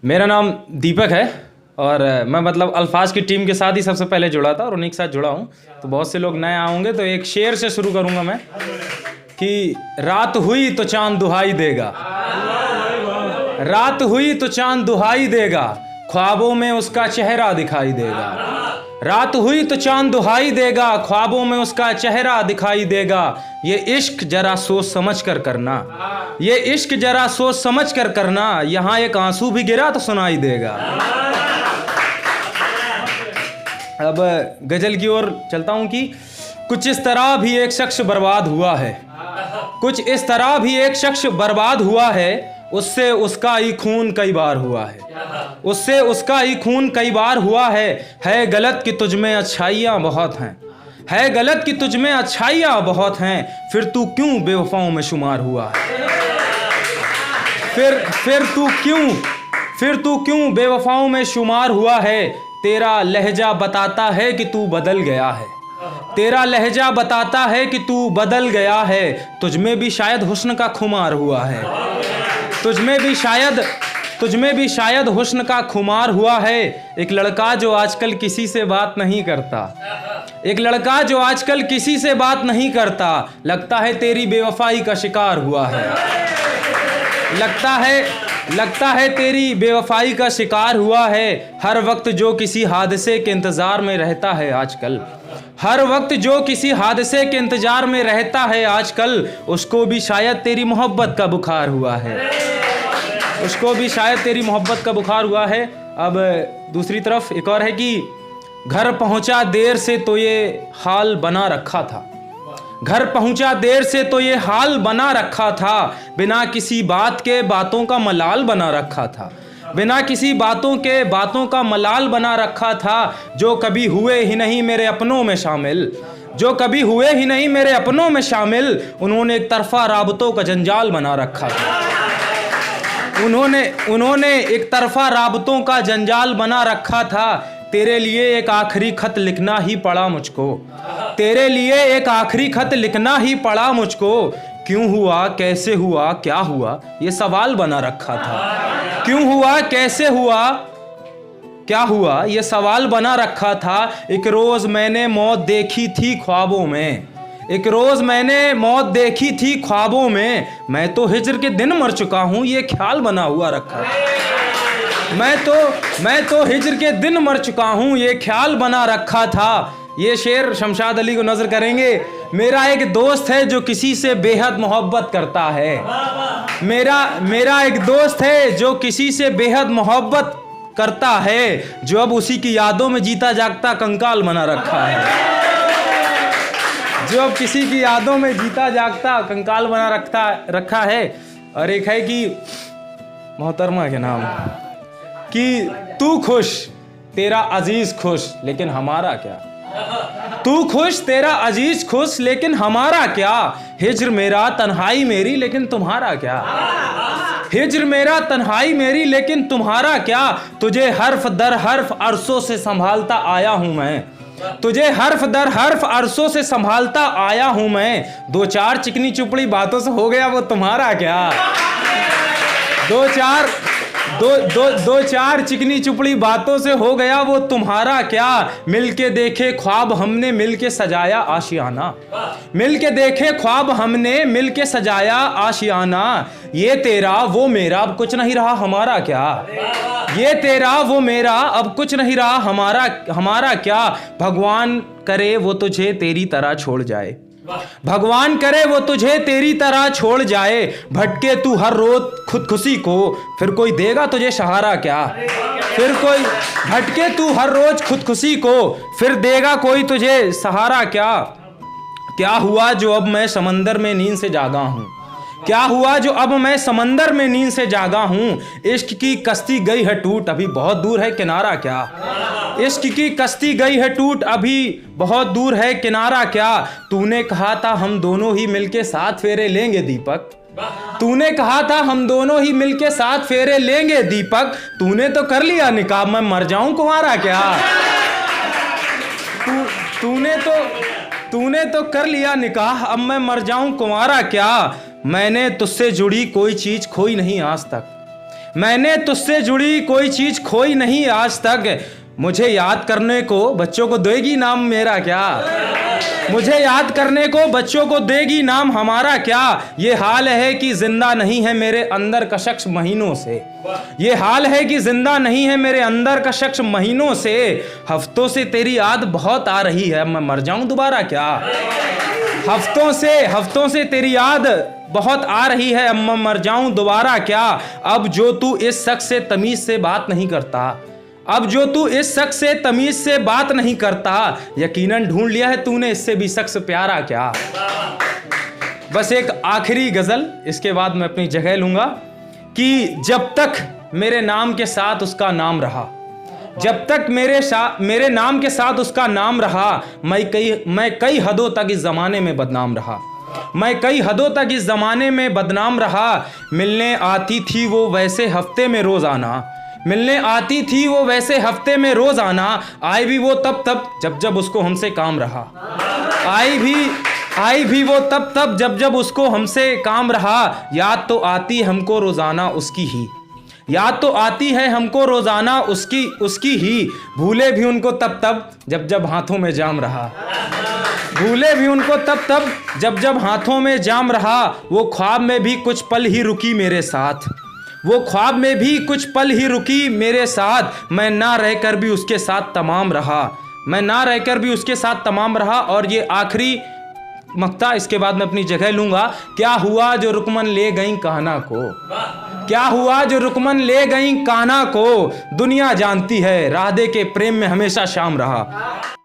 मेरा नाम दीपक है और मैं मतलब अल्फाज की टीम के साथ ही सबसे पहले जुड़ा था और उन्हीं के साथ जुड़ा हूँ। तो बहुत से लोग नए आएंगे तो एक शेर से शुरू करूँगा मैं कि रात हुई तो चांद दुहाई देगा, रात हुई तो चांद दुहाई देगा, ख्वाबों में उसका चेहरा दिखाई देगा। रात हुई तो चांद दुहाई देगा, ख्वाबों में उसका चेहरा दिखाई देगा। ये इश्क जरा सोच समझ कर करना, ये इश्क जरा सोच समझ कर करना, यहाँ एक आंसू भी गिरा तो सुनाई देगा। अब गजल की ओर चलता हूँ कि कुछ इस तरह भी एक शख्स बर्बाद हुआ है, कुछ इस तरह भी एक शख्स बर्बाद हुआ है, उससे उसका ही खून कई बार हुआ है, उससे उसका ही खून कई बार हुआ है गलत कि तुझ में अच्छाइयाँ बहुत हैं, है गलत कि तुझ में अच्छाइयाँ बहुत हैं, फिर तू क्यों बेवफाओं में शुमार हुआ है, फिर तू क्यों बेवफाओं में शुमार हुआ है। तेरा लहजा बताता है कि तू बदल गया है, तेरा लहजा बताता है कि तू बदल गया है, तुझ में भी शायद हुस्न का खुमार हुआ है, तुझ में भी शायद हुस्न का खुमार हुआ है। एक लड़का जो आजकल किसी से बात नहीं करता, एक लड़का जो आजकल किसी से बात नहीं करता, लगता है तेरी बेवफाई का शिकार हुआ है, लगता है तेरी बेवफाई का शिकार हुआ है। हर वक्त जो किसी हादसे के इंतज़ार में रहता है आजकल, हर वक्त जो किसी हादसे के इंतज़ार में रहता है आजकल, उसको भी शायद तेरी मोहब्बत का बुखार हुआ है, उसको भी शायद तेरी मोहब्बत का बुखार हुआ है। अब दूसरी तरफ एक और है कि घर पहुंचा देर से तो ये हाल बना रखा था, घर पहुंचा देर से तो ये हाल बना रखा था, बिना किसी बात के बातों का मलाल बना रखा था, बिना किसी बातों के बातों का मलाल बना रखा था। जो कभी हुए ही नहीं मेरे अपनों में शामिल, जो कभी हुए ही नहीं मेरे अपनों में शामिल, उन्होंने एक तरफा राबतों का जंजाल बना रखा था, उन्होंने एक तरफा राबतों का जंजाल बना रखा था। तेरे लिए एक आखिरी खत लिखना ही पड़ा मुझको, तेरे लिए एक आखिरी खत लिखना ही पड़ा मुझको, क्यों हुआ कैसे हुआ क्या हुआ ये सवाल बना रखा था, क्यों हुआ कैसे हुआ क्या हुआ ये सवाल बना रखा था। एक रोज मैंने मौत देखी थी ख्वाबों में, एक रोज मैंने मौत देखी थी ख्वाबों में, मैं तो हिज्र के दिन मर चुका हूँ ये ख्याल बना हुआ रखा था, मैं तो हिज्र के दिन मर चुका हूँ ये ख्याल बना रखा था। ये शेर शमशाद अली को नजर करेंगे। मेरा एक दोस्त है जो किसी से बेहद मोहब्बत करता है, मेरा एक दोस्त है जो किसी से बेहद मोहब्बत करता है, जो अब उसी की यादों में जीता जागता कंकाल बना रखा है, जो अब किसी की यादों में जीता जागता कंकाल बना रखा है। और एक है कि मोहतरमा के नाम कि तू खुश तेरा अजीज खुश लेकिन हमारा क्या, तू खुश तेरा अजीज खुश लेकिन हमारा क्या, हिज्र मेरा तन्हाई मेरी लेकिन तुम्हारा क्या, हिज्र मेरा तन्हाई मेरी लेकिन तुम्हारा क्या। तुझे हर्फ दर हर्फ अरसों से संभालता आया हूं मैं, तुझे हर्फ दर हर्फ अरसों से संभालता आया हूं मैं, दो चार चिकनी चुपड़ी बातों से हो गया वो तुम्हारा क्या, दो चार चिकनी चुपड़ी बातों से हो गया वो तुम्हारा क्या। मिलके देखे ख्वाब हमने मिलके सजाया आशियाना, मिलके देखे ख्वाब हमने मिलके सजाया आशियाना, ये तेरा वो मेरा अब कुछ नहीं रहा हमारा क्या, ये तेरा वो मेरा अब कुछ नहीं रहा हमारा क्या। भगवान करे वो तुझे तेरी तरह छोड़ जाए, भगवान करे वो तुझे तेरी तरह छोड़ जाए, भटके तू हर रोज खुदकुशी को, फिर कोई देगा तुझे सहारा क्या, फिर कोई भटके तू हर रोज खुदकुशी को, फिर देगा कोई तुझे सहारा क्या। क्या हुआ जो अब मैं समंदर में नींद से जागा हूँ, क्या हुआ जो अब मैं समंदर में नींद से जागा हूँ, इश्क की कश्ती गई है टूट अभी बहुत दूर है किनारा क्या, इश्क की कश्ती गई है टूट अभी बहुत दूर है किनारा क्या। तूने कहा था हम दोनों ही मिलके साथ फेरे लेंगे दीपक, तूने कहा था हम दोनों ही मिलके साथ फेरे लेंगे दीपक, तूने तो कर लिया निकाह मैं मर जाऊं कुंवारा क्या, तूने तो कर लिया निकाह अब मैं मर जाऊं कुंवारा क्या। मैंने तुझसे जुड़ी कोई चीज खोई नहीं आज तक, मैंने तुझसे जुड़ी कोई चीज खोई नहीं आज तक। मुझे याद करने को बच्चों को देगी नाम मेरा क्या? मुझे याद करने को बच्चों को देगी नाम हमारा क्या? ये हाल है कि जिंदा नहीं है मेरे अंदर का शख्स महीनों से। ये हाल है कि जिंदा नहीं है मेरे अंदर का शख्स महीनों से। हफ्तों से तेरी याद बहुत आ रही है, मैं मर जाऊं दोबारा क्या? हफ्तों से तेरी याद बहुत आ रही है, अब मैं मर जाऊं दोबारा क्या? अब जो तू इस शख्स से तमीज से बात नहीं करता, अब जो तू इस शख्स से तमीज से बात नहीं करता, यकीनन ढूंढ लिया है तूने इससे भी शख्स प्यारा क्या? बस एक आखिरी गजल, इसके बाद मैं अपनी जगह लूंगा कि जब तक मेरे नाम के साथ उसका नाम रहा, जब तक मेरे नाम के साथ उसका नाम रहा, मैं कई हदों तक इस जमाने में बदनाम रहा। मैं कई हदों तक इस जमाने में बदनाम रहा। मिलने आती थी वो वैसे हफ्ते में रोज आना, मिलने आती थी वो वैसे हफ्ते में रोज आना। आई भी वो तब जब उसको हमसे काम रहा। आई भी वो तब जब उसको हमसे काम रहा। याद तो आती हमको रोजाना उसकी ही, याद तो आती है हमको रोजाना उसकी ही। भूले भी उनको तब जब हाथों में जाम रहा। भूले भी उनको तब जब हाथों में जाम रहा। वो ख्वाब में भी कुछ पल ही रुकी मेरे साथ, वो ख्वाब में भी कुछ पल ही रुकी मेरे साथ। मैं ना रहकर भी उसके साथ तमाम रहा, मैं ना रहकर भी उसके साथ तमाम रहा। और ये आखिरी मक्ता, इसके बाद मैं अपनी जगह लूंगा। क्या हुआ जो रुकमन ले गई कान्हा को, क्या हुआ जो रुकमन ले गई कान्हा को। दुनिया जानती है राधे के प्रेम में हमेशा शाम रहा।